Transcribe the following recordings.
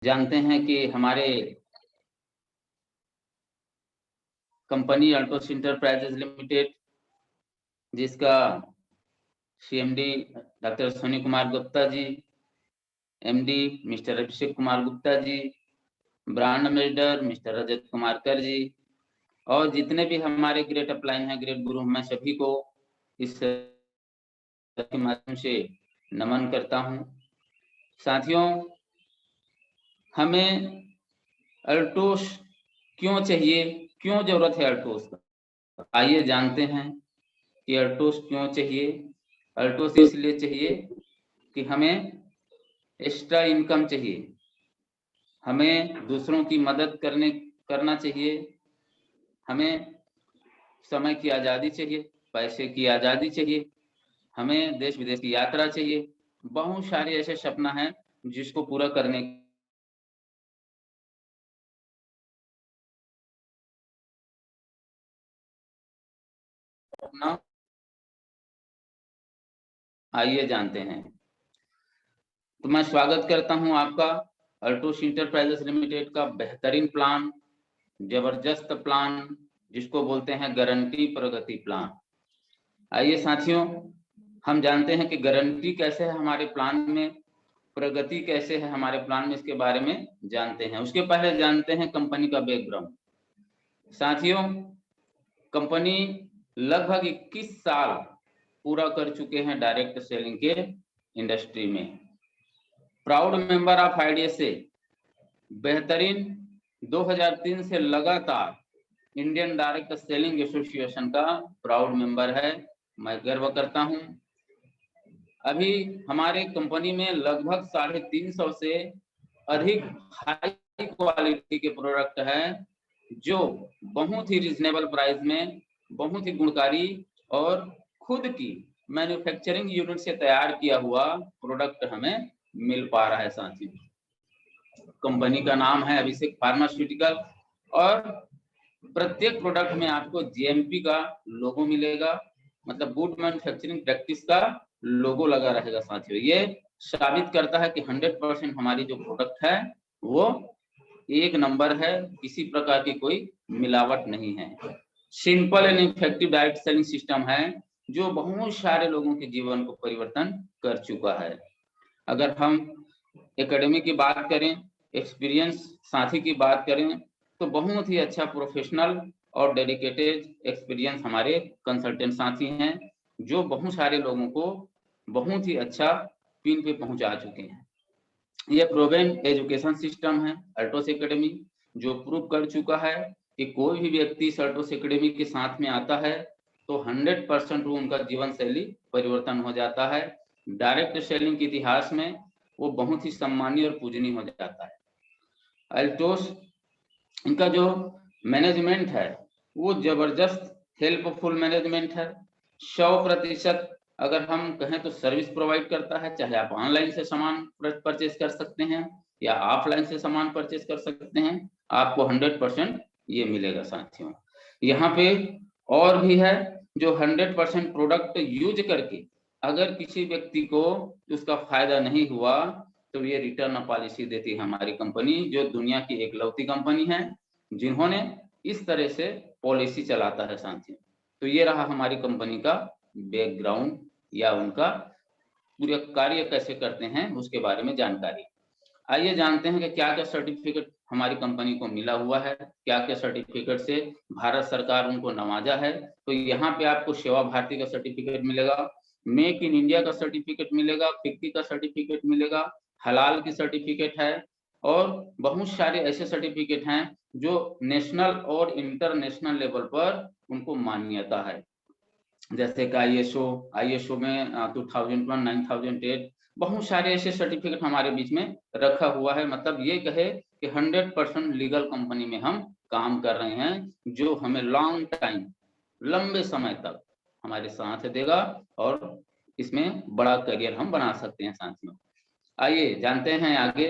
जानते हैं कि हमारे कंपनी अल्टोस इंटरप्राइजेज लिमिटेड, जिसका CMD doctor Soni Kumar Gupta ji, MD mister Abhishek Kumar Gupta ji, brand ambassador mister Rajat Kumar कर जी, और जितने भी हमारे ग्रेट अपलाइन हैं, ग्रेट गुरु, मैं सभी को इस के माध्यम से नमन करता हूं। साथियों, हमें अल्टोस क्यों चाहिए, क्यों जरूरत है अल्टोस का, आइए जानते हैं कि अल्टोस क्यों चाहिए। अल्टोस इसलिए चाहिए कि हमें एक्स्ट्रा इनकम चाहिए, हमें दूसरों की मदद करना चाहिए, हमें समय की आज़ादी चाहिए, पैसे की आज़ादी चाहिए, हमें देश विदेश की यात्रा चाहिए। बहुत सारे ऐसे सपना हैं जिसको पूरा करने अपना, आइए जानते हैं। तो मैं स्वागत करता हूं आपका अल्टोस इंटरप्राइजेस लिमिटेड का बेहतरीन प्लान, जबरदस्त प्लान, जिसको बोलते हैं गारंटी प्रगति प्लान। आइए साथियों, हम जानते हैं कि गारंटी कैसे है हमारे प्लान में, प्रगति कैसे है हमारे प्लान में, इसके बारे में जानते हैं। उसके पहले जानते हैं कंपनी का बैकग्राउंड। साथियों, कंपनी लगभग 21 साल पूरा कर चुके हैं डायरेक्ट सेलिंग के इंडस्ट्री में। प्राउड मेंबर ऑफ आईडीएसए, बेहतरीन 2003 से लगातार इंडियन डायरेक्ट सेलिंग एसोसिएशन का प्राउड मेंबर है, मैं गर्व करता हूं। अभी हमारे कंपनी में लगभग 350 से अधिक हाई क्वालिटी के प्रोडक्ट हैं, जो बहुत ही रीजनेबल प्राइस में, बहुत ही गुणकारी और खुद की मैन्युफैक्चरिंग यूनिट से तैयार किया हुआ प्रोडक्ट हमें मिल पा रहा है। साथियों, कंपनी का नाम है अभिषेक फार्मास्यूटिकल, और प्रत्येक प्रोडक्ट में आपको जीएमपी का लोगो मिलेगा, मतलब गुड मैन्युफैक्चरिंग प्रैक्टिस का लोगो लगा रहेगा। साथियों, ये साबित करता है कि 100% हमारी जो प्रोडक्ट है वो एक नंबर है, किसी प्रकार की कोई मिलावट नहीं है। Simple and effective direct selling system है, जो बहुत सारे लोगों के जीवन को परिवर्तन कर चुका है। अगर हम एकेडमी की बात करें, एक्सपीरियंस साथी की बात करें, तो बहुत ही अच्छा प्रोफेशनल और डेडिकेटेड एक्सपीरियंस हमारे कंसल्टेंट साथी हैं, जो बहुत सारे लोगों को बहुत ही अच्छा पिन पे पहुंचा चुके हैं। ये प्रोवेन एजुकेशन सिस्टम है अल्टोस एकेडमी, जो प्रूव कर चुका है कि कोई भी व्यक्ति इस अल्टोस एकेडमी के साथ में आता है तो 100% वो उनका जीवन शैली परिवर्तन हो जाता है। डायरेक्ट सेलिंग के इतिहास में वो बहुत ही सम्मानीय और पूजनीय हो जाता है। अल्टोस, इनका जो मैनेजमेंट है वो जबरदस्त हेल्पफुल मैनेजमेंट है। 100% अगर हम कहें तो सर्विस प्रोवाइड करता है, चाहे आप ऑनलाइन से सामान परचेज कर सकते हैं या ऑफलाइन से सामान परचेज कर सकते हैं, आपको 100% ये मिलेगा। साथियों, यहाँ पे और भी है, जो 100% प्रोडक्ट यूज करके अगर किसी व्यक्ति को उसका फायदा नहीं हुआ तो ये रिटर्न पॉलिसी देती है हमारी कंपनी, जो दुनिया की एकलौती कंपनी है जिन्होंने इस तरह से पॉलिसी चलाता है। साथियों, तो ये रहा हमारी कंपनी का बैकग्राउंड, या उनका पूरे कार्य कैसे करते हैं उसके बारे में जानकारी। आइए जानते हैं कि क्या क्या सर्टिफिकेट हमारी कंपनी को मिला हुआ है, क्या क्या सर्टिफिकेट से भारत सरकार उनको नवाजा है। तो यहाँ पे आपको सेवा भारती का सर्टिफिकेट मिलेगा, मेक इन इंडिया का सर्टिफिकेट मिलेगा, फिक्की का सर्टिफिकेट मिलेगा, हलाल की सर्टिफिकेट है, और बहुत सारे ऐसे सर्टिफिकेट हैं जो नेशनल और इंटरनेशनल लेवल पर उनको मान्यता है, जैसे कि आईएसओ में 2001, 9008, बहुत सारे ऐसे सर्टिफिकेट हमारे बीच में रखा हुआ है। मतलब ये कहे कि 100% लीगल कंपनी में हम काम कर रहे हैं, जो हमें लॉन्ग टाइम, लंबे समय तक हमारे साथ देगा और इसमें बड़ा करियर हम बना सकते हैं। साथियों, आइए जानते हैं आगे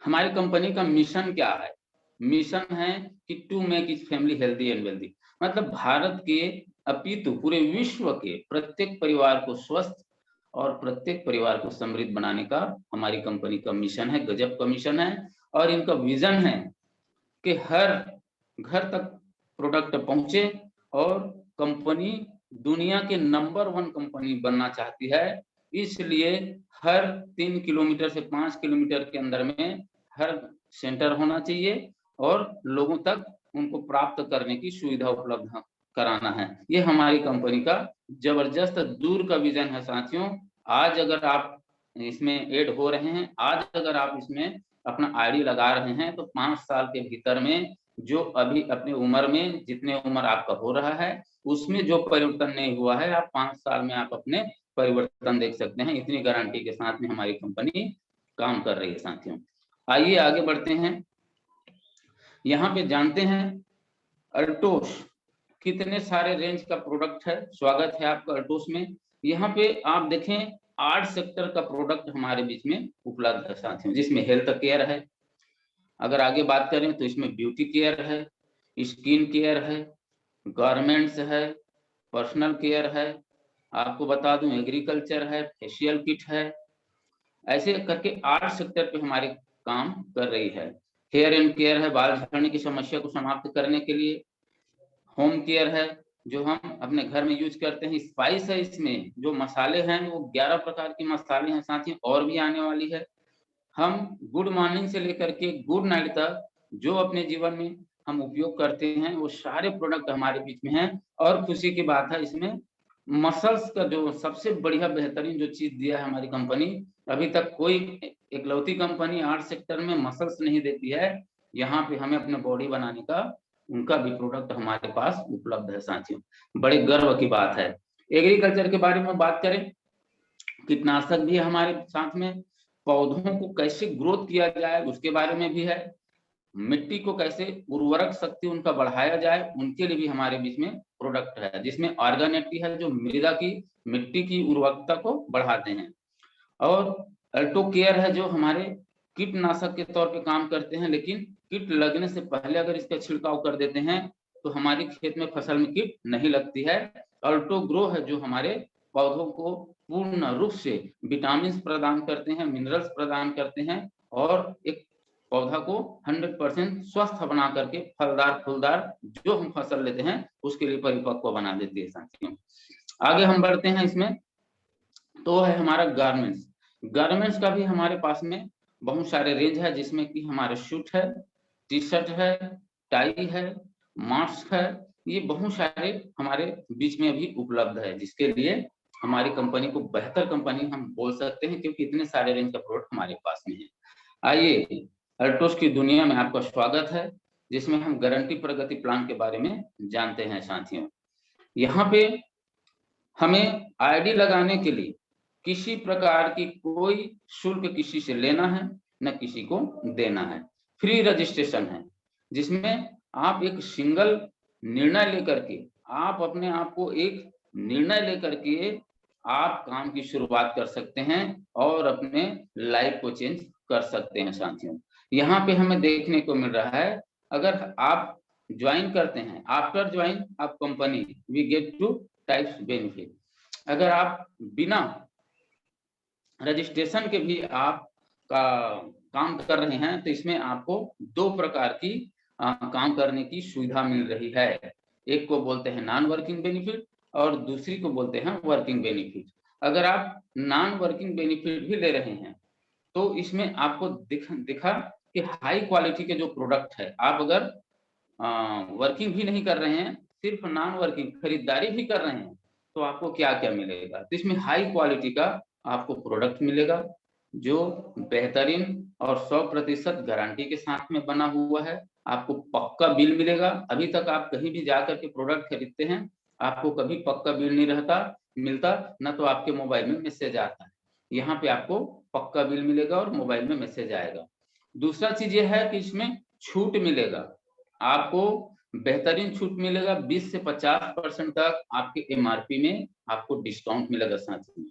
हमारी कंपनी का मिशन क्या है। मिशन है कि to make is family healthy and wealthy, मतलब भारत के अपितु पूरे विश्व के प्रत्येक परिवार को स्वस्थ और प्रत्येक परिवार को समृद्ध बनाने का हमारी कंपनी का मिशन है, गजब का मिशन है। और इनका विजन है कि हर घर तक प्रोडक्ट पहुंचे और कंपनी दुनिया के नंबर 1 कंपनी बनना चाहती है। इसलिए हर 3 किलोमीटर से 5 किलोमीटर के अंदर में हर सेंटर होना चाहिए और लोगों तक उनको प्राप्त करने की सुविधा उपलब्ध कराना है। ये हमारी कंपनी का जबरदस्त दूर का विजन है साथियों। आज अगर आप इसमें ऐड हो रहे हैं, आज अगर आप इसमें अपना आईडी लगा रहे हैं, तो 5 साल के भीतर में जो अभी अपने उम्र में जितने उम्र आपका हो रहा है उसमें जो परिवर्तन नहीं हुआ है, आप 5 साल में आप अपने परिवर्तन देख सकते हैं। इतनी गारंटी के साथ में हमारी कंपनी काम कर रही है साथियों। आइए आगे बढ़ते हैं, यहाँ पे जानते हैं अल्टोस कितने सारे रेंज का प्रोडक्ट है। स्वागत है आपका अल्टोस में। यहाँ पे आप देखें 8 सेक्टर का प्रोडक्ट हमारे बीच में उपलब्ध है साथियों, जिसमें हेल्थ केयर है। अगर आगे बात करें तो इसमें ब्यूटी केयर है, स्किन केयर है, गारमेंट्स है, पर्सनल केयर है, आपको बता दूं एग्रीकल्चर है, फेशियल किट है। ऐसे करके 8 सेक्टर पे हमारे काम कर रही है। हेयर एंड केयर है, बाल झड़ने की समस्या को समाप्त करने के लिए। होम केयर है, जो हम अपने घर में यूज करते हैं। स्पाइस है, इसमें जो मसाले हैं वो 11 प्रकार के मसाले हैं साथियों, और भी आने वाली है। हम गुड मॉर्निंग से लेकर के गुड नाइट तक जो अपने जीवन में हम उपयोग करते हैं वो सारे प्रोडक्ट हमारे बीच में हैं। और खुशी की बात है, इसमें मसल्स का जो सबसे बढ़िया बेहतरीन जो चीज दिया है हमारी कंपनी, अभी तक कोई इकलौती कंपनी 8 सेक्टर में मसल्स नहीं देती है। यहाँ पे हमें अपने बॉडी बनाने का उनका भी प्रोडक्ट हमारे पास उपलब्ध है साथियों, बड़े गर्व की बात है। एग्रीकल्चर के बारे में बात करें, कीटनाशक भी हमारे साथ में, पौधों को कैसे ग्रोथ किया जाए उसके बारे में भी है, मिट्टी को कैसे उर्वरक शक्ति उनका बढ़ाया जाए उनके लिए भी हमारे बीच में प्रोडक्ट है, जिसमें ऑर्गेनेटी है जो मृदा की मिट्टी की उर्वरकता को बढ़ाते हैं। और अल्टो केयर है जो हमारे कीटनाशक के तौर पे काम करते हैं, लेकिन कीट लगने से पहले अगर इसका छिड़काव कर देते हैं तो हमारी खेत में फसल में कीट नहीं लगती है। अल्टो ग्रो है जो हमारे पौधों को पूर्ण रूप से विटामिन प्रदान करते हैं, मिनरल्स प्रदान करते हैं और एक पौधा को 100% स्वस्थ बना करके फलदार फूलदार जो हम फसल लेते हैं उसके लिए परिपक्व बना देती है साथियों। आगे हम बढ़ते हैं, इसमें तो है हमारा गारमेंट्स। गारमेंट्स का भी हमारे पास में बहुत सारे रेंज है, जिसमें कि हमारे सूट है, टी शर्ट है, टाई है, मास्क है। ये बहुत सारे हमारे बीच में अभी उपलब्ध है, जिसके लिए हमारी कंपनी को बेहतर कंपनी हम बोल सकते हैं, क्योंकि इतने सारे रेंज का प्रोडक्ट हमारे पास में है। आइए अल्टोस की दुनिया में आपका स्वागत है, जिसमें हम गारंटी प्रगति प्लान के बारे में जानते हैं साथियों। यहाँ पे हमें आईडी लगाने के लिए किसी प्रकार की कोई शुल्क किसी से लेना है न किसी को देना है। फ्री रजिस्ट्रेशन है, जिसमें आप एक सिंगल निर्णय लेकर के आप अपने आप को एक निर्णय लेकर के आप काम की शुरुआत कर सकते हैं और अपने लाइफ को चेंज कर सकते हैं साथियों। यहाँ पे हमें देखने को मिल रहा है, अगर आप ज्वाइन करते हैं, आफ्टर ज्वाइन आप company we get two types benefit. अगर आप बिना रजिस्ट्रेशन के भी आप का काम कर रहे हैं तो इसमें आपको 2 प्रकार की काम करने की सुविधा मिल रही है। एक को बोलते हैं नॉन वर्किंग बेनिफिट और दूसरी को बोलते हैं वर्किंग बेनिफिट। अगर आप नॉन वर्किंग बेनिफिट भी ले रहे हैं तो इसमें आपको दिखा कि हाई क्वालिटी के जो प्रोडक्ट है, आप अगर वर्किंग भी नहीं कर रहे हैं, सिर्फ नॉन वर्किंग खरीदारी भी कर रहे हैं, तो आपको क्या क्या मिलेगा। तो इसमें हाई क्वालिटी का आपको प्रोडक्ट मिलेगा जो बेहतरीन और 100% गारंटी के साथ में बना हुआ है। आपको पक्का बिल मिलेगा। अभी तक आप कहीं भी जाकर के प्रोडक्ट खरीदते हैं, आपको कभी पक्का बिल नहीं रहता मिलता, ना तो आपके मोबाइल में मैसेज आता है। यहाँ पे आपको पक्का बिल मिलेगा और मोबाइल में मैसेज आएगा। दूसरा चीज ये है कि इसमें छूट मिलेगा, आपको बेहतरीन छूट मिलेगा। 20 से 50% तक आपके एमआरपी में आपको डिस्काउंट मिलेगा साथ में।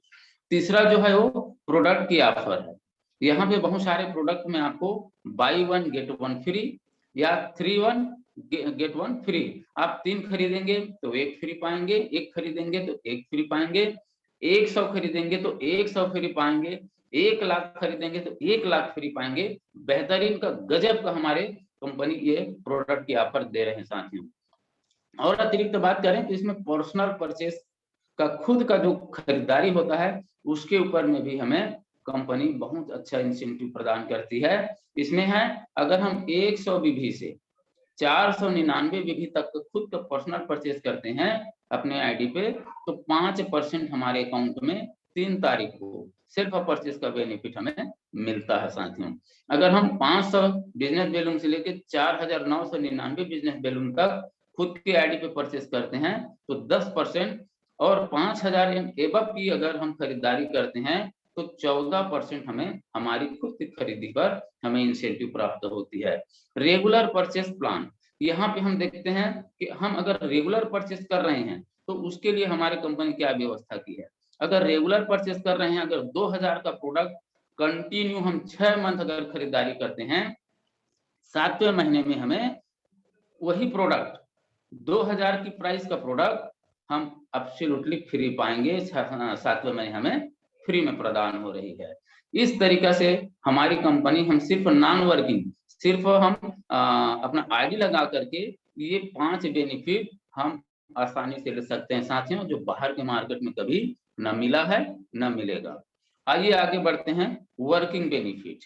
तीसरा जो है वो प्रोडक्ट की ऑफर है। यहाँ पे बहुत सारे प्रोडक्ट में आपको बाई 1 गेट 1 फ्री या 3 1 गेट 1 फ्री। आप 3 खरीदेंगे तो 1 फ्री पाएंगे, 1 खरीदेंगे तो 1 फ्री पाएंगे। 100 खरीदेंगे तो 100 फ्री पाएंगे, 1 लाख खरीदेंगे तो 1 लाख फ्री पाएंगे। बेहतरीन का गजब का हमारे कंपनी ये प्रोडक्ट की ऑफर दे रहे हैं साथियों। और अतिरिक्त बात करें तो इसमें पर्सनल परचेस का खुद का जो खरीदारी होता है उसके ऊपर में भी हमें कंपनी बहुत अच्छा इंसेंटिव प्रदान करती है। इसमें है अगर हम 100 बीबी से 499 बीबी तक खुद का पर्सनल परचेस करते हैं अपने आईडी पे तो 5% हमारे अकाउंट में 3 तारीख को सेल्फ परचेस का बेनिफिट हमें मिलता है साथियों। अगर हम 500 बिजनेस बैलून से लेकर 4999 बिजनेस बैलून तक खुद के आईडी पे परचेस करते हैं तो 10% और 5000 एबव की अगर हम खरीदारी करते हैं तो 14% हमें हमारी खुद की खरीदी पर हमें इंसेंटिव प्राप्त होती है। रेगुलर परचेस प्लान, यहाँ पे हम देखते हैं कि हम अगर रेगुलर परचेस कर रहे हैं तो उसके लिए हमारे कंपनी क्या व्यवस्था की है। अगर रेगुलर परचेस कर रहे हैं, अगर 2000 का प्रोडक्ट कंटिन्यू हम 6 मंथ अगर खरीदारी करते हैं, 7वें महीने में हमें वही प्रोडक्ट 2000 की प्राइस का प्रोडक्ट हम एब्सोल्युटली फ्री पाएंगे, 7वें महीने हमें फ्री में प्रदान हो रही है। इस तरीका से हमारी कंपनी हम सिर्फ नॉन वर्किंग, सिर्फ हम अपना आईडी लगा करके ये 5 बेनिफिट हम आसानी से ले सकते हैं साथियों, जो बाहर के मार्केट में कभी न मिला है न मिलेगा। आइए आगे बढ़ते हैं। वर्किंग बेनिफिट,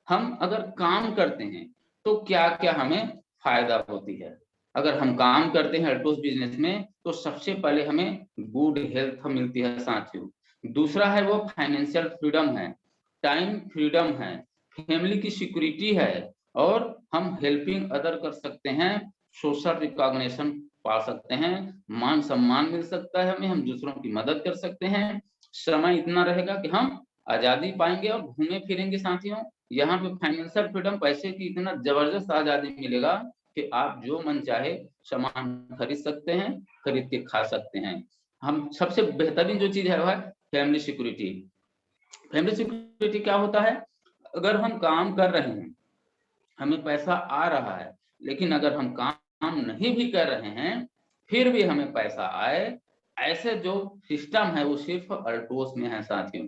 हम अगर काम करते हैं तो क्या क्या हमें फायदा होती है। अगर हम काम करते हैं अल्टोस बिजनेस में तो सबसे पहले हमें गुड हेल्थ मिलती है साथियों। दूसरा है वो फाइनेंशियल फ्रीडम है, टाइम फ्रीडम है, फैमिली की सिक्योरिटी है और हम हेल्पिंग अदर कर सकते हैं, सोशल रिकॉग्निशन पा सकते हैं, मान सम्मान मिल सकता है हमें, हम दूसरों की मदद कर सकते हैं, समय इतना रहेगा कि हम आजादी पाएंगे और घूमे फिरेंगे साथियों। यहाँ पे फाइनेंशियल फ्रीडम, पैसे की इतना जबरदस्त आजादी मिलेगा कि आप जो मन चाहे सामान खरीद सकते हैं, खरीद के खा सकते हैं। हम सबसे बेहतरीन जो चीज है वह फैमिली सिक्योरिटी। फैमिली सिक्योरिटी क्या होता है, अगर हम काम कर रहे हैं, हमें पैसा आ रहा है, लेकिन अगर हम काम नहीं भी कर रहे हैं फिर भी हमें पैसा आए, ऐसे जो सिस्टम है वो सिर्फ अल्टोस में है साथियों।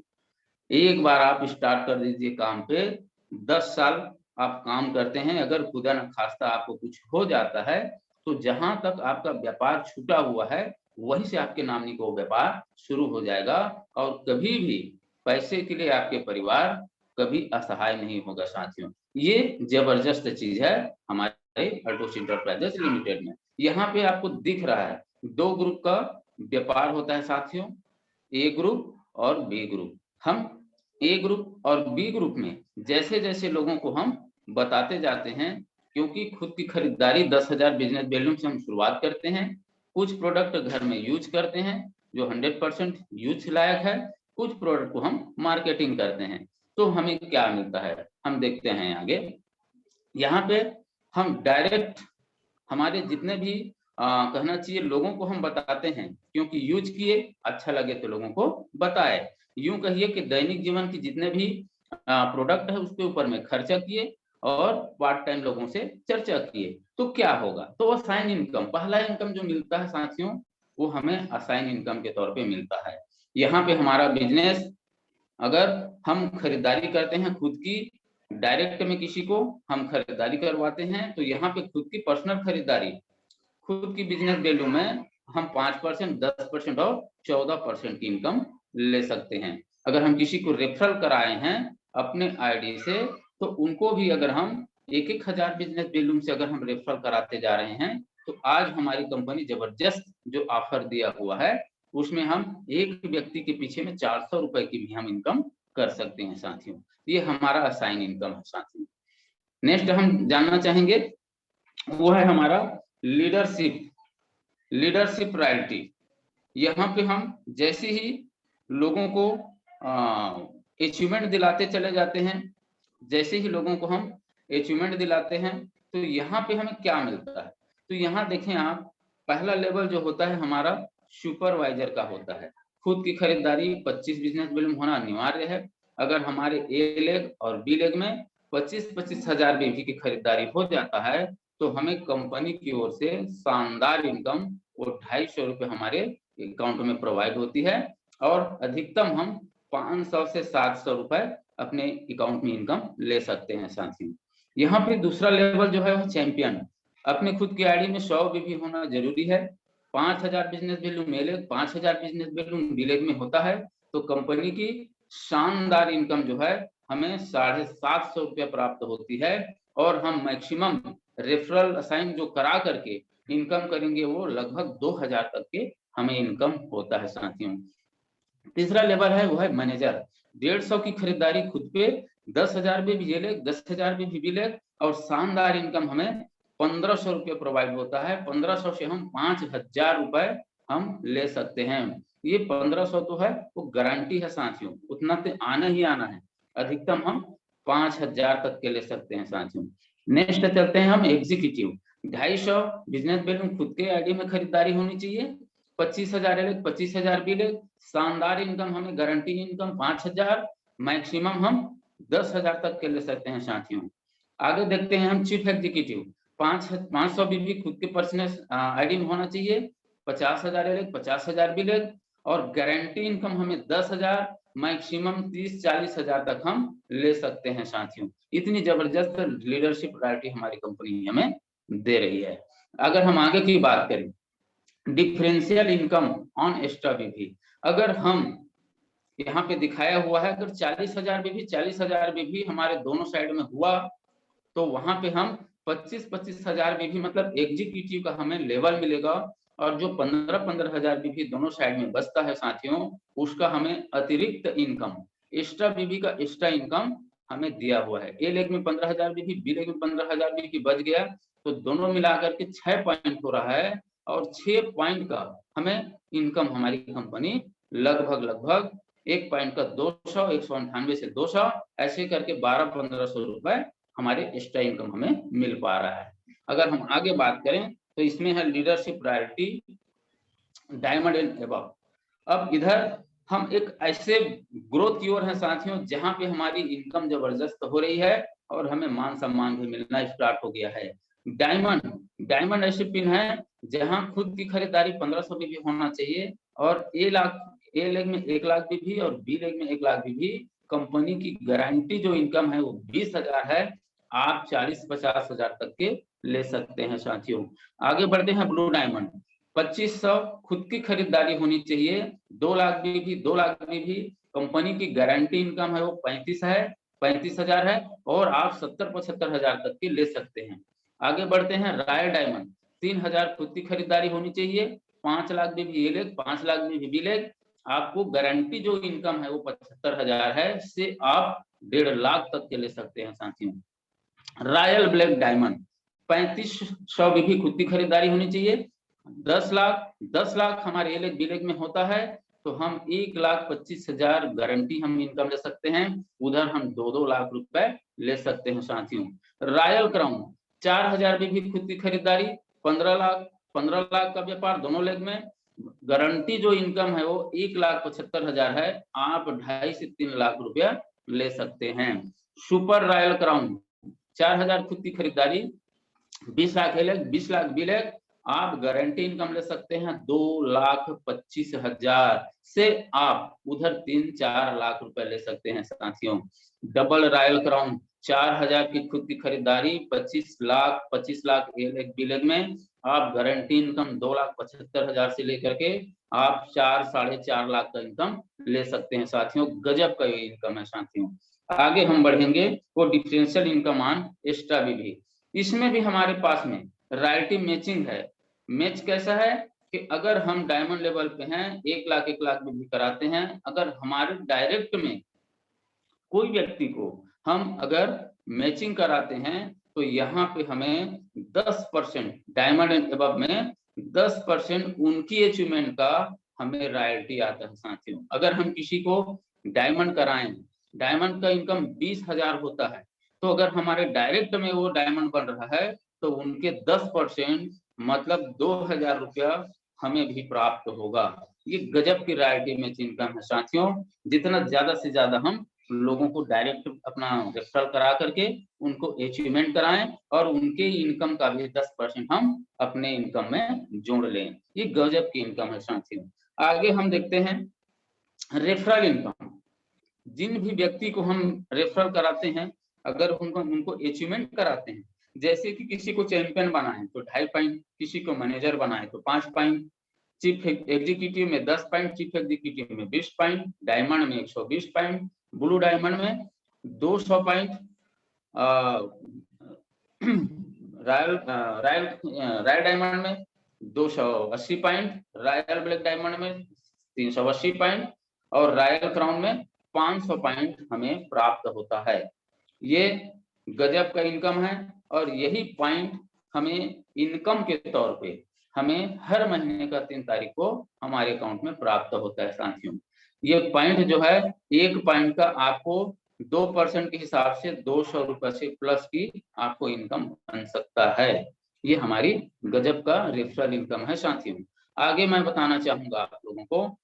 एक बार आप स्टार्ट कर दीजिए काम पे, 10 साल आप काम करते हैं, अगर खुदा न खास्ता आपको कुछ हो जाता है तो जहां तक आपका व्यापार छूटा हुआ है वहीं से आपके नामनी को व्यापार शुरू हो जाएगा और कभी भी पैसे के लिए आपके परिवार कभी असहाय नहीं होगा साथियों। ये जबरदस्त चीज है हमारे अल्टोस इंटरप्राइजेस लिमिटेड में। यहाँ पे आपको दिख रहा है 2 ग्रुप का व्यापार होता है साथियों, ए ग्रुप और बी ग्रुप। हम ए ग्रुप और बी ग्रुप में जैसे जैसे लोगों को हम बताते जाते हैं, क्योंकि खुद की खरीदारी 10,000 बिजनेस बैलून से हम शुरुआत करते हैं, कुछ प्रोडक्ट घर में यूज करते हैं जो 100% यूज लायक है, कुछ प्रोडक्ट को हम मार्केटिंग करते हैं। तो हमें क्या मिलता है हम देखते हैं आगे। यहाँ पे हम डायरेक्ट हमारे जितने भी कहना चाहिए लोगों को हम बताते हैं, क्योंकि यूज किए, अच्छा लगे तो लोगों को बताए। यूं कहिए कि दैनिक जीवन की जितने भी प्रोडक्ट है उसके ऊपर में खर्चा किए और पार्ट टाइम लोगों से चर्चा किए तो क्या होगा, तो असाइन इनकम, पहला इनकम जो मिलता है साथियों वो हमें असाइन इनकम के तौर पे मिलता है। यहाँ पे हमारा बिजनेस, अगर हम खरीदारी करते हैं खुद की, डायरेक्ट में किसी को हम खरीदारी करवाते हैं तो यहाँ पे खुद की पर्सनल खरीदारी, खुद की बिजनेस वैल्यू में हम 5%, 10% और 14% की इनकम ले सकते हैं। अगर हम किसी को रेफरल कराए हैं अपने आईडी से तो उनको भी अगर हम 1,000 बिजनेस वैल्यू से अगर हम रेफरल कराते जा रहे हैं तो आज हमारी कंपनी जबरदस्त जो ऑफर दिया हुआ है उसमें हम एक व्यक्ति के पीछे में 400 रुपए की भी हम इनकम कर सकते हैं साथियों। ये हमारा असाइन इनकम है साथियों। नेक्स्ट हम जानना चाहेंगे वो है हमारा लीडरशिप, लीडरशिप रॉयल्टी। यहाँ पे हम जैसे ही लोगों को अचीवमेंट दिलाते चले जाते हैं, जैसे ही लोगों को हम अचीवमेंट दिलाते हैं तो यहाँ पे हमें क्या मिलता है, तो यहाँ देखें आप, पहला लेवल जो होता है हमारा सुपरवाइजर का होता है। खुद की खरीदारी 25 बिजनेस वैल्यूम होना अनिवार्य है। अगर हमारे ए लेग और बी लेग में 25-25 हजार बीवी की खरीदारी हो जाता है तो हमें कंपनी की ओर से शानदार इनकम वो 250 रुपए हमारे अकाउंट में प्रोवाइड होती है। और अधिकतम हम 500 से 700 रुपए अपने अकाउंट में इनकम ले सकते हैं साथियों। यहाँ पे दूसरा लेवल जो है वो चैंपियन, अपने खुद की आईडी में 100 बीबी होना जरूरी है। 5000 बिजनेस वैल्यू मेले, 5000 बिजनेस वैल्यू विलेज में होता है, तो कंपनी की शानदार इनकम जो है हमें 750 रुपया प्राप्त होती है, और हम मैक्सिमम रेफरल असाइन जो करा करके इनकम करेंगे वो लगभग 2000 तक के हमें इनकम होता है साथियों। तीसरा लेवल है वो है मैनेजर, 150 की खरीदारी खुद पे, 10,000 में भी ये ले, 10,000 में भी ले, और शानदार इनकम हमें 1500 रुपये प्रोवाइड होता है। 1500 से हम 5000 रुपए हम ले सकते हैं। ये 1500 तो है वो गारंटी है साथियों, उतना तो आना ही आना है। अधिकतम हम 5000 तक के ले सकते हैं साथियों। नेक्स्ट चलते हैं हम एग्जीक्यूटिव, 250 बिजनेस वैल्यू खुद के आईडी में खरीदारी होनी चाहिए, 25,000 ले, 25,000 भी ले, शानदार इनकम हमें गारंटी इनकम 5000, मैक्सिमम हम 10,000 तक के ले सकते हैं साथियों। आगे देखते हैं हम चीफ एग्जीक्यूटिव, 500 बीबी खुद के पर्सनल आईडी में होना चाहिए, 50,000 ले, 50,000 भी ले, और गारंटी इनकम हमें 10,000, मैक्सिमम 30-40,000 तक हम ले सकते हैं साथियों। इतनी जबरदस्त लीडरशिप वैरायटी हमारी कंपनी हमें दे रही है। अगर हम आगे की बात करें, डिफरेंशियल इनकम ऑन एक्स्ट्रा बीबी, अगर हम यहाँ पे दिखाया हुआ है अगर 40,000 बीबी हमारे दोनों साइड में हुआ, तो वहां पे हम 25,000 बीबी मतलब एग्जीक्यूटिव का हमें लेवल मिलेगा, और जो 15,000 बीबी दोनों साइड में बचता है साथियों, उसका हमें अतिरिक्त इनकम, एक्स्ट्रा बीबी का एक्स्ट्रा इनकम हमें दिया हुआ है। ए लेग में 15,000 बीबी, बी लेग में 15,000 बीबी बच गया, तो दोनों मिलाकर के 6 पॉइंट हो रहा है, और 6 पॉइंट का हमें इनकम हमारी कंपनी लगभग 1 पॉइंट का 200, 198 से 200 ऐसे करके 1200-1500 रुपए हमारे एक्स्ट्रा इनकम हमें मिल पा रहा है। अगर हम आगे बात करें तो इसमें है leadership priority diamond and above. अब इधर हम एक ऐसे ग्रोथ की ओर है साथियों जहां पे हमारी इनकम जबरदस्त हो रही है और हमें मान सम्मान भी मिलना स्टार्ट हो गया है। डायमंड ऐसे पिन है जहां खुद की खरीदारी 1500 भी होना चाहिए, और ए लेग में 1 लाख भी और बी लेग में 1 लाख भी। कंपनी की गारंटी जो इनकम है वो 20,000 है, आप 40-50,000 तक के ले सकते हैं साथियों। आगे बढ़ते हैं ब्लू डायमंड, 2500 खुद की खरीदारी होनी चाहिए, 2 लाख भी 2 लाख भी कंपनी की गारंटी इनकम है वो 35,000 है, और आप 70-75,000 तक की ले सकते हैं। आगे बढ़ते हैं रॉयल डायमंड, 3,000 खुद की खरीदारी होनी चाहिए, 5 लाख भी ये ले, 5 लाख भी ले, आपको गारंटी जो इनकम है वो 75,000 है, से आप 1.5 लाख तक के ले सकते हैं साथियों। रॉयल ब्लैक डायमंड, 3500 भी खुद की खरीदारी होनी चाहिए, 10 लाख हमारे ए लेग बी लेग में होता है, तो हम 1,25,000 गारंटी हम इनकम ले सकते हैं, उधर हम 2-2 लाख रुपए ले सकते हैं साथियों। रॉयल क्राउन, 4,000 भी खुद की खरीदारी, 15 लाख का व्यापार दोनों लेग में, गारंटी जो इनकम है वो 1,75,000 है, आप 2.5 से 3 लाख रुपया ले सकते हैं। सुपर रॉयल क्राउन, 4,000 खुद की खरीदारी, 20 लाख ए लेग, 20 लाख बी लेग, आप गारंटी इनकम ले सकते हैं 2,25,000 से आप उधर 3-4 लाख रुपए ले सकते हैं साथियों। डबल रॉयल क्राउन, 4,000 की खुद की खरीदारी, 25 लाख ए लेग बी लेग में, आप गारंटी इनकम 2,75,000 से लेकर के आप 4-4.5 लाख का इनकम ले सकते हैं साथियों। गजब का ये इनकम है साथियों। आगे हम बढ़ेंगे वो डिफरेंशियल इनकम ऑन एक्स्ट्रा बीबी, इसमें भी हमारे पास में रॉयल्टी मैचिंग है। मैच कैसा है कि अगर हम डायमंड लेवल पे हैं, 1 लाख भी कराते हैं, अगर हमारे डायरेक्ट में कोई व्यक्ति को हम अगर मैचिंग कराते हैं, तो यहाँ पे हमें 10% डायमंड एंड अबव में 10% उनकी अचीवमेंट का हमें रॉयल्टी आता है साथियों। अगर हम किसी को डायमंड कराएं, डायमंड का इनकम 20,000 होता है, तो अगर हमारे डायरेक्ट में वो डायमंड बन रहा है, तो उनके 10% मतलब 2,000 रुपया हमें भी प्राप्त होगा। ये गजब की रॉयल्टी में इनकम है साथियों। जितना ज्यादा से ज्यादा हम लोगों को डायरेक्ट अपना रेफरल करा करके उनको अचीवमेंट कराएं, और उनके इनकम का भी 10% हम अपने इनकम में जोड़ लें, ये गजब की इनकम है साथियों। आगे हम देखते हैं रेफरल इनकम, जिन भी व्यक्ति को हम रेफरल कराते हैं, अगर उनको अचीवमेंट कराते हैं, जैसे कि किसी को चैंपियन बनाए तो 2.5 पॉइंट, किसी को मैनेजर बनाए तो 5 पॉइंट, चीफ एग्जीक्यूटिव में 10 पॉइंट, चीफ एग्जीक्यूटिव में 20 पॉइंट, डायमंड में 120 पॉइंट, ब्लू डायमंड में 200 पॉइंट, रॉयल डायमंड में 280 पॉइंट, रॉयल ब्लैक डायमंड में 380 पॉइंट और रॉयल क्राउन में 500 पॉइंट हमें प्राप्त होता है। ये गजब का इनकम है और यही पॉइंट हमें इनकम के तौर पे हमें हर महीने का 3 तारीख को हमारे अकाउंट में प्राप्त होता है साथियों। ये पॉइंट जो है, एक पॉइंट का आपको 2% के हिसाब से 200 रुपए से प्लस की आपको इनकम बन सकता है। ये हमारी गजब का रेफरल इनकम है साथियों। आगे मैं बताना चाहूंगा आप लोगों को,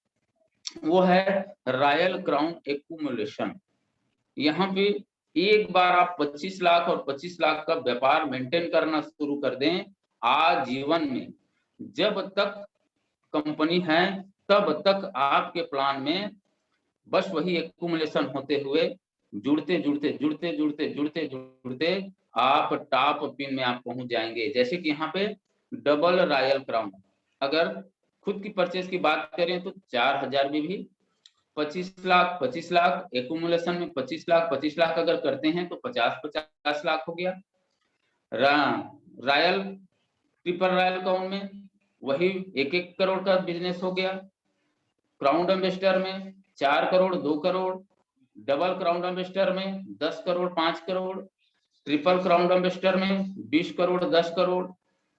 वो है रॉयल क्राउन एक्यूमुलेशन। यहाँ पे एक बार आप 25 लाख और 25 लाख का व्यापार मेंटेन करना शुरू कर दें आजीवन में, जब तक कंपनी है तब तक आपके प्लान में बस वही एक्यूमुलेशन होते हुए जुड़ते जुड़ते जुड़ते जुड़ते जुड़ते जुड़ते आप टॉप पिन में आप पहुंच जाएंगे। जैसे कि यहाँ पे डबल रॉयल क्राउन, अगर खुद की परचेज की बात करें तो 4000 में भी 25 लाख एक्यूमुलेशन में 25 लाख अगर करते हैं तो 50 लाख हो गया। रॉयल ट्रिपल रॉयल क्राउन में वही 1 करोड़ का बिजनेस हो गया। क्राउन एम्बेसडर में 4 crore 2 crore, double crown ambassador में 10 crore 5 crore, triple crown ambassador में 20 crore 10 crore,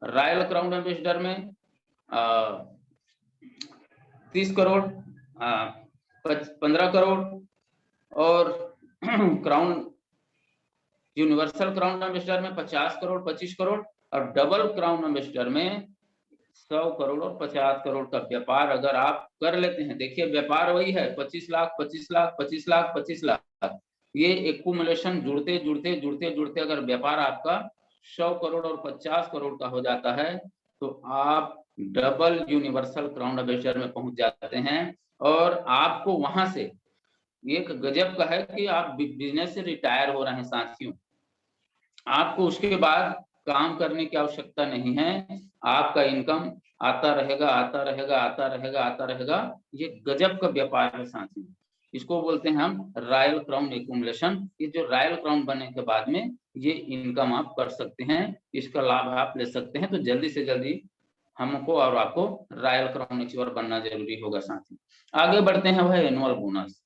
royal crown ambassador में 30 करोड़ 15 करोड़ और क्राउन यूनिवर्सल क्राउन एम्बेसडर में 50 करोड़ 25 करोड़ और डबल क्राउन एम्बेसडर में 100 करोड़ और 50 करोड़ का व्यापार अगर आप कर लेते हैं। देखिए व्यापार वही है, 25 लाख 25 लाख 25 लाख 25 लाख, ये एक्यूमुलेशन जुड़ते जुड़ते जुड़ते जुड़ते अगर व्यापार आपका 100 करोड़ और 50 करोड़ का हो जाता है तो आप डबल यूनिवर्सल क्राउन एम्बेसडर में पहुंच जाते हैं। और आपको वहां से एक गजब का है कि आप बिजनेस से रिटायर हो रहे हैं साथियों, आपको उसके बाद काम करने की आवश्यकता नहीं है, आपका इनकम आता रहेगा आता रहेगा आता रहेगा आता रहेगा। ये गजब का व्यापार है साथियों, इसको बोलते हैं हम रॉयल क्राउन एक्यूमुलेशन। ये जो रॉयल क्राउन बनने के बाद में ये इनकम आप कर सकते हैं, इसका लाभ आप ले सकते हैं। तो जल्दी से जल्दी हमको और आपको रॉयल क्राउन अचीवर बनना जरूरी होगा साथियों। आगे बढ़ते हैं वह एनुअल बोनस।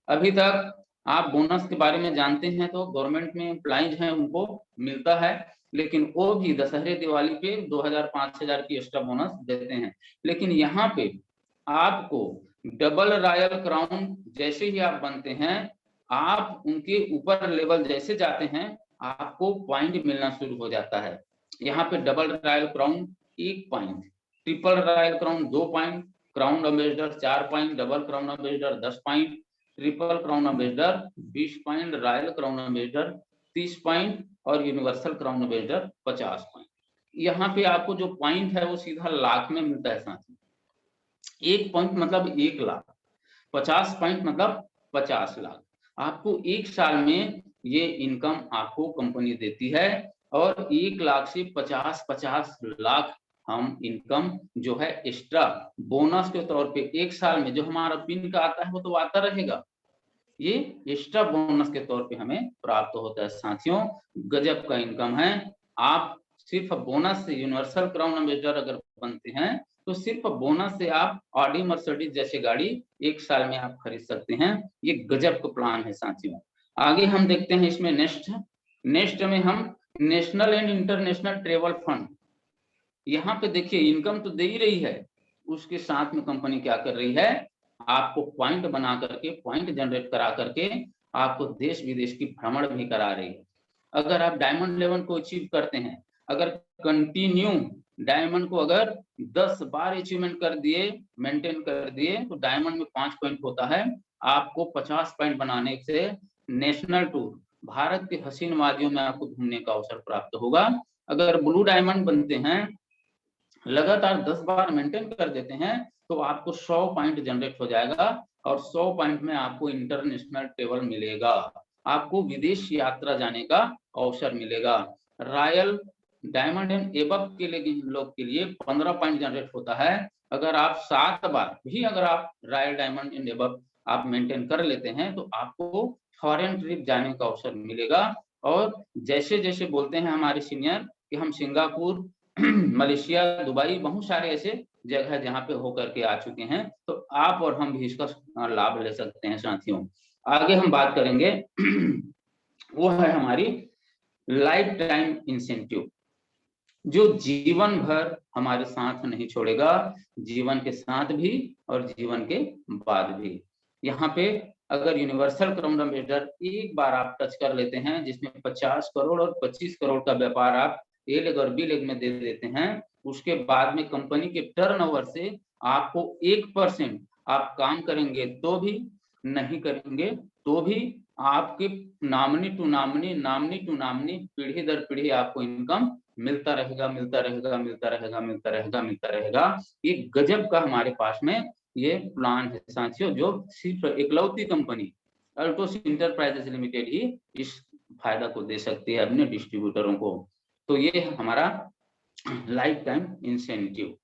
अभी तक आप बोनस के बारे में जानते हैं तो गवर्नमेंट में एम्प्लॉइज हैं उनको मिलता है, लेकिन वो भी दशहरे दिवाली पे 2000 5000 की एक्स्ट्रा बोनस देते हैं। लेकिन यहाँ पे आपको डबल रॉयल क्राउन जैसे ही आप बनते हैं, आप उनके ऊपर लेवल जैसे जाते हैं आपको पॉइंट मिलना शुरू हो जाता है। यहाँ पे double royal crown 1 point, triple royal crown 2 point, crown ambassador 4 point, double crown ambassador 10 point, triple crown ambassador 20 point, royal crown ambassador 30 point और यूनिवर्सल क्राउन एम्बेसडर 50 पॉइंट। यहाँ पे आपको जो पॉइंट है वो सीधा लाख में मिलता है साथियों। 1 पॉइंट मतलब 1 लाख, 50 पॉइंट मतलब 50 लाख। आपको 1 साल में ये इनकम आपको कंपनी देती है और 1 लाख से 50 लाख हम इनकम जो है एक्स्ट्रा बोनस के तौर पे 1 साल में जो हमारा पिन का आता है वो तो आता रहेगा, ये एक्स्ट्रा बोनस के तौर पे हमें प्राप्त होता है साथियों। गजब का इनकम है। आप सिर्फ बोनस से यूनिवर्सल क्राउन एम्बेसडर अगर बनते हैं तो सिर्फ बोनस से आप ऑडी मर्सिडीज जैसे गाड़ी 1 साल में आप खरीद सकते हैं। ये गजब का प्लान है साथियों। आगे हम देखते हैं इसमें नेक्स्ट में हम national and international travel fund. यहाँ पे देखिए इनकम तो दे ही रही है, उसके साथ में कंपनी क्या कर रही है, आपको पॉइंट बना करके पॉइंट जनरेट करा करके आपको देश विदेश की भ्रमण भी करा रही है। अगर आप डायमंड लेवल को अचीव करते हैं, अगर कंटिन्यू डायमंड को अगर 10 बार अचीवमेंट कर दिए, मेंटेन कर दिए तो डायमंड में 5 पॉइंट होता है। आपको 50 पॉइंट बनाने से नेशनल टूर भारत के हसीन वादियों में आपको घूमने का अवसर प्राप्त होगा। अगर ब्लू डायमंड बनते हैं, लगातार 10 बार मेंटेन कर देते हैं तो आपको 100 पॉइंट जनरेट हो जाएगा और 100 पॉइंट में आपको इंटरनेशनल ट्रेवल मिलेगा, आपको विदेश यात्रा जाने का अवसर मिलेगा। रॉयल डायमंड एंड एबव के लोग के लिए 15 पॉइंट जनरेट होता है। अगर आप 7 बार भी अगर आप रॉयल डायमंड एंड एबव आप मेंटेन कर लेते हैं तो आपको फॉरेन ट्रिप जाने का अवसर मिलेगा। और जैसे जैसे बोलते हैं हमारे सीनियर कि हम सिंगापुर मलेशिया दुबई बहुत सारे ऐसे जगह जहाँ पे होकर के आ चुके हैं, तो आप और हम भी इसका लाभ ले सकते हैं साथियों। आगे हम बात करेंगे वो है हमारी लाइफ टाइम इंसेंटिव, जो जीवन भर हमारे साथ नहीं छोड़ेगा, जीवन के साथ भी और जीवन के बाद भी। यहाँ पे अगर यूनिवर्सल क्राउन एम्बेसडर एक बार आप टच कर लेते हैं, जिसमें 50 करोड़ और 25 करोड़ का व्यापार आप ए लेग और बी लेग में दे देते हैं, उसके बाद में कंपनी के टर्नओवर से आपको 1% आप काम करेंगे तो भी, नहीं करेंगे तो भी, आपके नामनी टू नामनी पीढ़ी दर पीढ़ी आपको इनकम मिलता रहेगा, मिलता रहेगा, मिलता रहेगा, मिलता रहेगा, मिलता रहेगा। ये गजब का हमारे पास में ये प्लान है साथियों, जो सिर्फ इकलौती कंपनी अल्टोस इंटरप्राइजेस लिमिटेड ही इस फायदा को दे सकती है अपने डिस्ट्रीब्यूटरों को। तो ये हमारा लाइफ टाइम इंसेंटिव।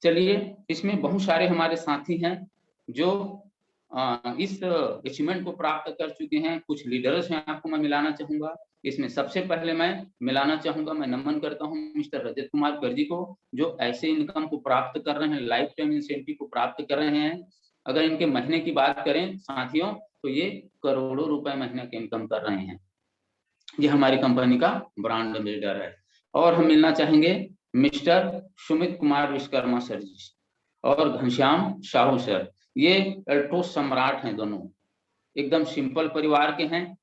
चलिए, इसमें बहुत सारे हमारे साथी हैं जो इस अचीवमेंट को प्राप्त कर चुके हैं। कुछ लीडर्स हैं, आपको मैं मिलाना चाहूंगा। इसमें सबसे पहले मैं मिलाना चाहूंगा, मैं नमन करता हूं मिस्टर रजत कुमार गर्जी को, जो ऐसे इनकम को प्राप्त कर रहे हैं, लाइफ टाइम इंसेंटिव को प्राप्त कर रहे हैं। अगर इनके महीने की बात करें साथियों, तो ये करोड़ों रुपए महीने के इनकम कर रहे हैं। ये हमारी कंपनी का ब्रांड एम्बेसडर है। और हम मिलना चाहेंगे मिस्टर सुमित कुमार विश्वकर्मा सर जी और घनश्याम साहू सर। ये अल्टोस सम्राट हैं, दोनों एकदम सिंपल परिवार के हैं।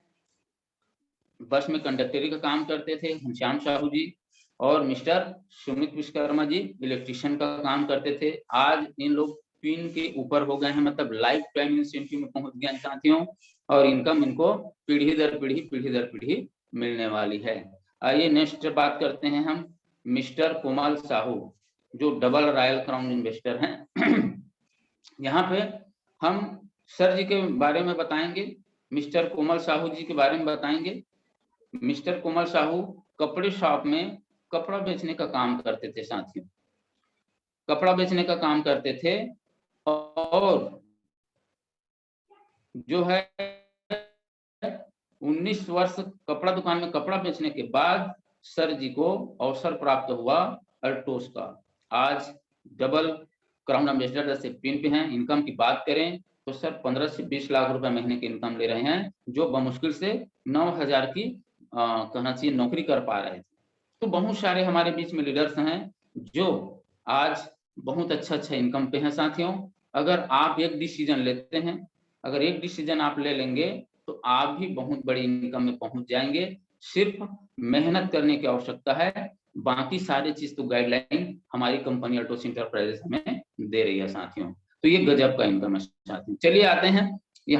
बस में कंडक्टरी का काम करते थे घनश्याम साहू जी, और मिस्टर सुमित विश्वकर्मा जी इलेक्ट्रिशियन का काम करते थे। आज इन लोग पिन के ऊपर हो गए हैं, मतलब लाइफ टाइम इंसेंटिव में पहुंच गए साथियों, और इनकम इनको पीढ़ी दर पीढ़ी मिलने वाली है। आइए नेक्स्ट बात करते हैं हम मिस्टर कोमल साहू, जो डबल रॉयल क्राउन इन्वेस्टर हैं। यहाँ पे हम सर जी के बारे में बताएंगे, मिस्टर कोमल साहू जी के बारे में बताएंगे। मिस्टर कोमल साहू कपड़े शॉप में कपड़ा बेचने का काम करते थे साथियों, कपड़ा बेचने का काम करते थे। और जो है 19 वर्ष कपड़ा दुकान में कपड़ा बेचने के बाद सर जी को अवसर प्राप्त हुआ अल्टोस का। आज डबल क्राउन एम्बेसडर जैसे पिन पे हैं। इनकम की बात करें तो सर 15 से 20 लाख रुपए महीने की इनकम ले रहे हैं, जो बमुश्किल से 9,000 की कहना चाहिए नौकरी कर पा रहे थे। तो बहुत सारे हमारे बीच में लीडर्स हैं जो आज बहुत अच्छा इनकम पे हैं साथियों। अगर आप एक डिसीजन लेते हैं, अगर एक डिसीजन आप ले लेंगे तो आप भी बहुत बड़ी इनकम में पहुंच जाएंगे। सिर्फ मेहनत करने की आवश्यकता है, बाकी सारी चीज तो गाइडलाइन हमारी कंपनी अल्टोस इंटरप्राइजेस हमें दे रही है साथियों। तो ये गजब का इनकम है साथियों। चलिए आते हैं